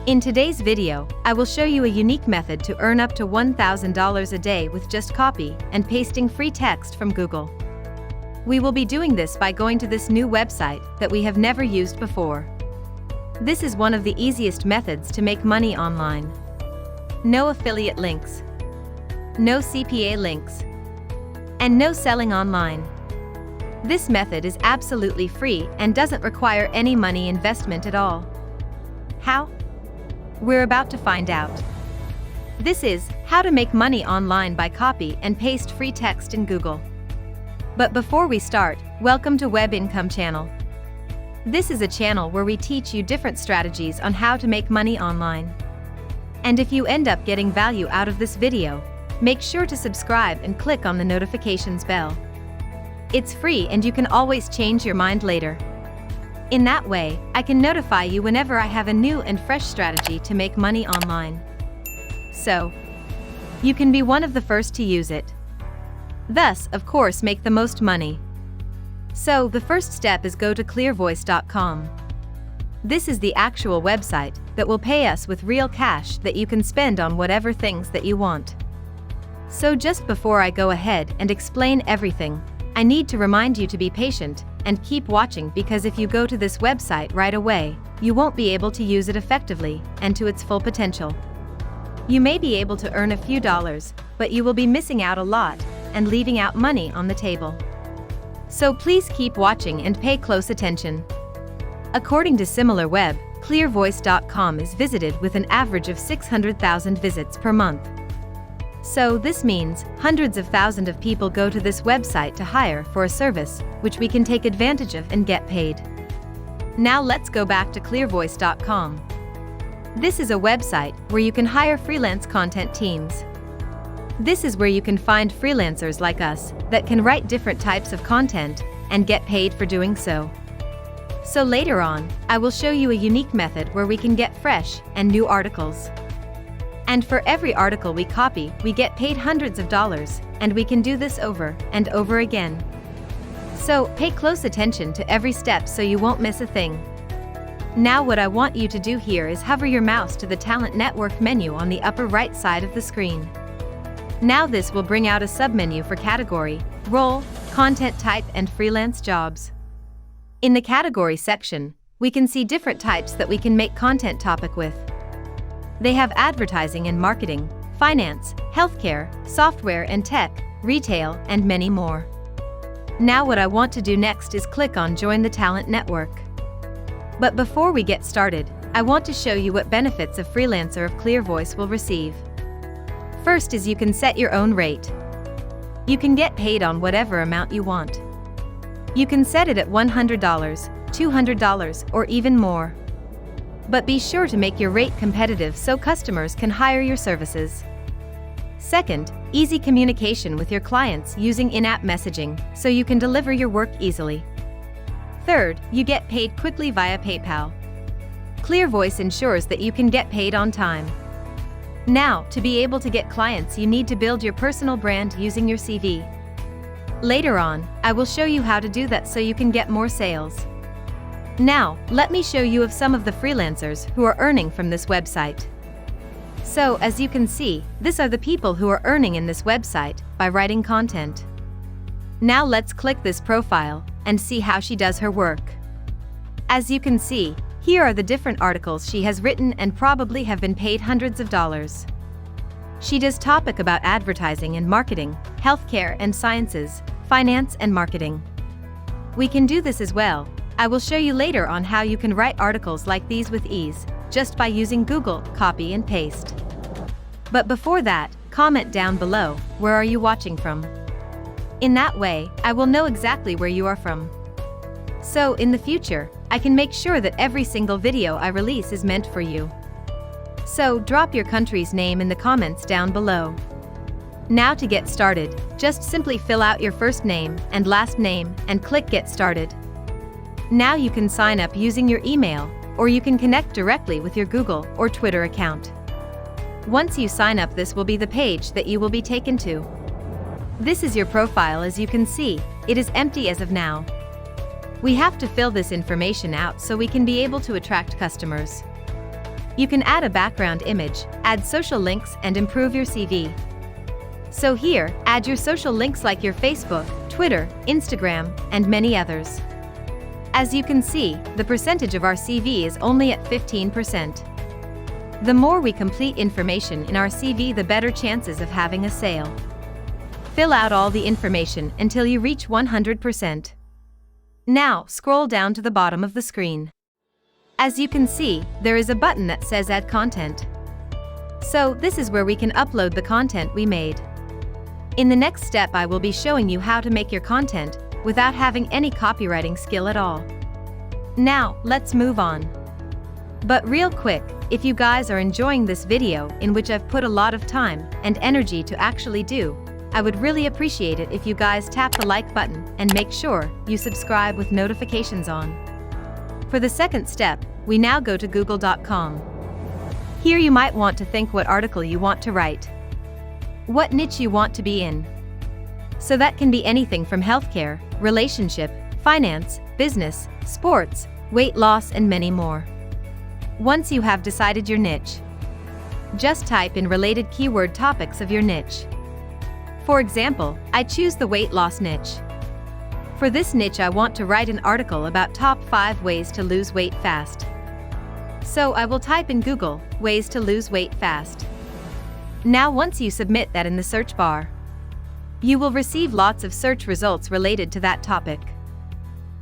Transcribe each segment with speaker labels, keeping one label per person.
Speaker 1: In today's video, I will show you a unique method to earn up to $1,000 a day with just copy and pasting free text from Google. We will be doing this by going to this new website that we have never used before. This is one of the easiest methods to make money online. No affiliate links, no CPA links, and no selling online. This method is absolutely free and doesn't require any money investment at all. How? We're about to find out. This is how to make money online by copy and paste free text in Google. But before we start, welcome to WebIncome channel. This is a channel where we teach you different strategies on how to make money online. And if you end up getting value out of this video, make sure to subscribe and click on the notifications bell. It's free and you can always change your mind later. In that way, I can notify you whenever I have a new and fresh strategy to make money online. So, you can be one of the first to use it. Thus, of course, make the most money. So, the first step is go to clearvoice.com. This is the actual website that will pay us with real cash that you can spend on whatever things that you want. So just before I go ahead and explain everything, I need to remind you to be patient and keep watching, because if you go to this website right away, you won't be able to use it effectively and to its full potential. You may be able to earn a few dollars, but you will be missing out a lot and leaving out money on the table. So please keep watching and pay close attention. According to SimilarWeb, clearvoice.com is visited with an average of 600,000 visits per month. So this means hundreds of thousands of people go to this website to hire for a service, which we can take advantage of and get paid. Now let's go back to clearvoice.com. This is a website where you can hire freelance content teams. This is where you can find freelancers like us that can write different types of content and get paid for doing so. So later on, I will show you a unique method where we can get fresh and new articles. And for every article we copy, we get paid hundreds of dollars, and we can do this over and over again. So pay close attention to every step so you won't miss a thing. Now what I want you to do here is hover your mouse to the Talent Network menu on the upper right side of the screen. Now this will bring out a submenu for category, role, content type, and freelance jobs. In the category section, we can see different types that we can make content topic with. They have advertising and marketing, finance, healthcare, software and tech, retail, and many more. Now what I want to do next is click on Join the Talent Network. But before we get started, I want to show you what benefits a freelancer of ClearVoice will receive. First is you can set your own rate. You can get paid on whatever amount you want. You can set it at $100, $200, or even more. But be sure to make your rate competitive so customers can hire your services. Second, easy communication with your clients using in-app messaging, so you can deliver your work easily. Third, you get paid quickly via PayPal. ClearVoice ensures that you can get paid on time. Now, to be able to get clients, you need to build your personal brand using your CV. Later on, I will show you how to do that so you can get more sales. Now, let me show you of some of the freelancers who are earning from this website. So, as you can see, these are the people who are earning in this website by writing content. Now let's click this profile and see how she does her work. As you can see, here are the different articles she has written and probably have been paid hundreds of dollars. She does topic about advertising and marketing, healthcare and sciences, finance and marketing. We can do this as well. I will show you later on how you can write articles like these with ease, just by using Google, copy and paste. But before that, comment down below, where are you watching from? In that way, I will know exactly where you are from. So in the future, I can make sure that every single video I release is meant for you. So drop your country's name in the comments down below. Now to get started, just simply fill out your first name and last name and click Get Started. Now you can sign up using your email, or you can connect directly with your Google or Twitter account. Once you sign up, this will be the page that you will be taken to. This is your profile. As you can see, it is empty as of now. We have to fill this information out so we can be able to attract customers. You can add a background image, add social links, and improve your CV. So here, add your social links like your Facebook, Twitter, Instagram, and many others. As you can see, the percentage of our CV is only at 15%. The more we complete information in our CV, the better chances of having a sale. Fill out all the information until you reach 100%. Now, scroll down to the bottom of the screen. As you can see, there is a button that says Add Content. So, this is where we can upload the content we made. In the next step, I will be showing you how to make your content without having any copywriting skill at all. Now, let's move on. But real quick, if you guys are enjoying this video in which I've put a lot of time and energy to actually do, I would really appreciate it if you guys tap the like button and make sure you subscribe with notifications on. For the second step, we now go to google.com. Here you might want to think what article you want to write, what niche you want to be in. So that can be anything from healthcare, relationship, finance, business, sports, weight loss, and many more. Once you have decided your niche, just type in related keyword topics of your niche. For example, I choose the weight loss niche. For this niche, I want to write an article about top 5 ways to lose weight fast. So I will type in Google, ways to lose weight fast. Now once you submit that in the search bar, you will receive lots of search results related to that topic.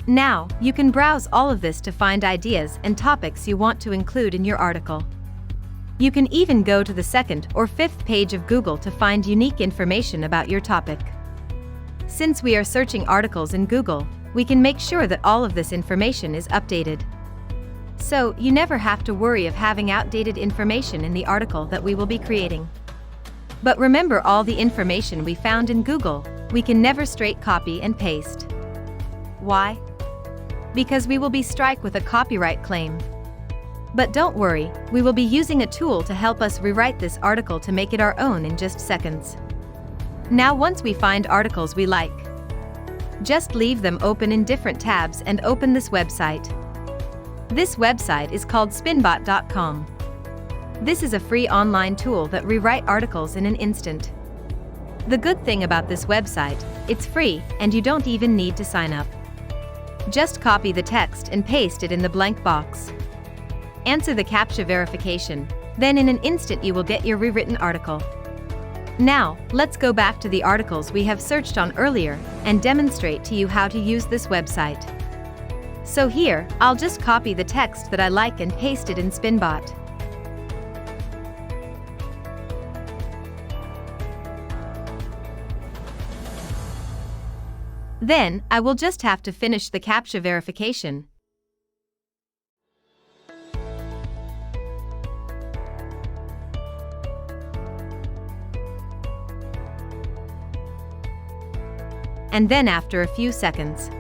Speaker 1: Now, you can browse all of this to find ideas and topics you want to include in your article. You can even go to the 2nd or 5th page of Google to find unique information about your topic. Since we are searching articles in Google, we can make sure that all of this information is updated. So, you never have to worry of having outdated information in the article that we will be creating. But remember, all the information we found in Google, we can never straight copy and paste. Why? Because we will be struck with a copyright claim. But don't worry, we will be using a tool to help us rewrite this article to make it our own in just seconds. Now once we find articles we like, just leave them open in different tabs and open this website. This website is called spinbot.com. This is a free online tool that rewrite articles in an instant. The good thing about this website, it's free and you don't even need to sign up. Just copy the text and paste it in the blank box. Answer the CAPTCHA verification, then in an instant you will get your rewritten article. Now, let's go back to the articles we have searched on earlier and demonstrate to you how to use this website. So here, I'll just copy the text that I like and paste it in Spinbot. Then, I will just have to finish the CAPTCHA verification. And then after a few seconds,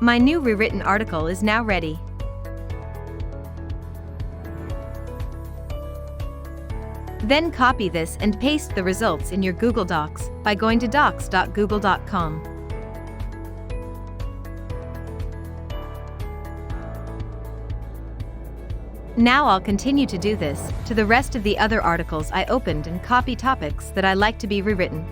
Speaker 1: my new rewritten article is now ready. Then copy this and paste the results in your Google Docs by going to docs.google.com. Now I'll continue to do this to the rest of the other articles I opened and copy topics that I like to be rewritten.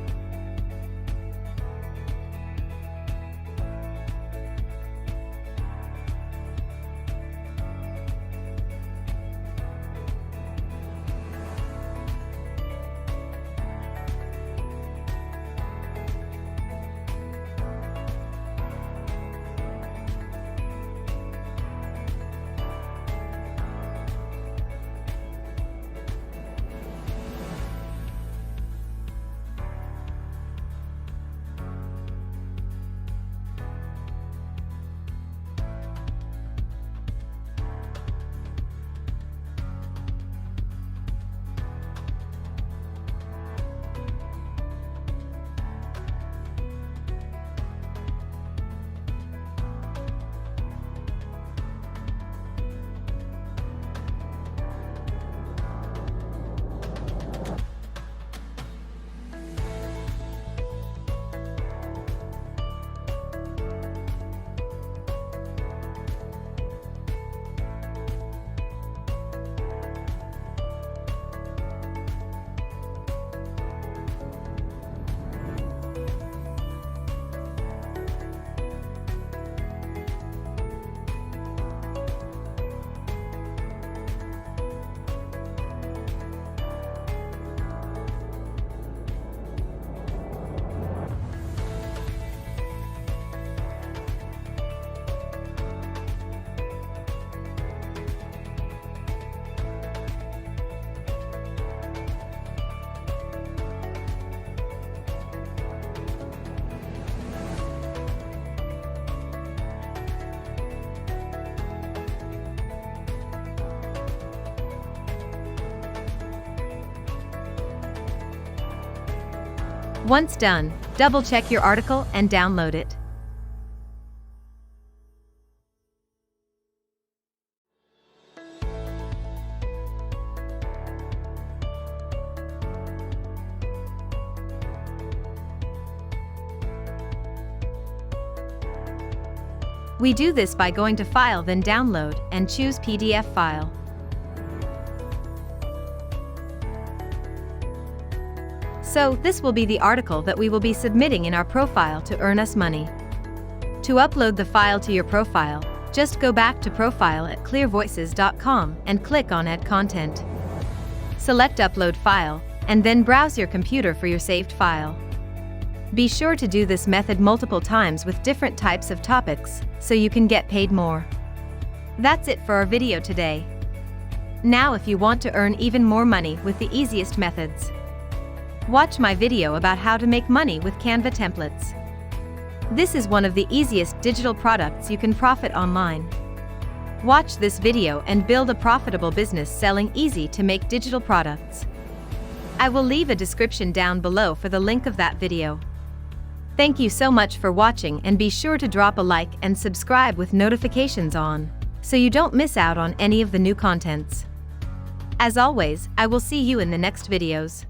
Speaker 1: Once done, double-check your article and download it. We do this by going to File, then Download, and choose PDF file. So, this will be the article that we will be submitting in our profile to earn us money. To upload the file to your profile, just go back to Profile at clearvoices.com and click on Add Content. Select Upload File, and then browse your computer for your saved file. Be sure to do this method multiple times with different types of topics, so you can get paid more. That's it for our video today. Now if you want to earn even more money with the easiest methods, watch my video about how to make money with Canva templates. This is one of the easiest digital products you can profit online. Watch this video and build a profitable business selling easy-to-make digital products. I will leave a description down below for the link of that video. Thank you so much for watching, and be sure to drop a like and subscribe with notifications on, so you don't miss out on any of the new contents. As always, I will see you in the next videos.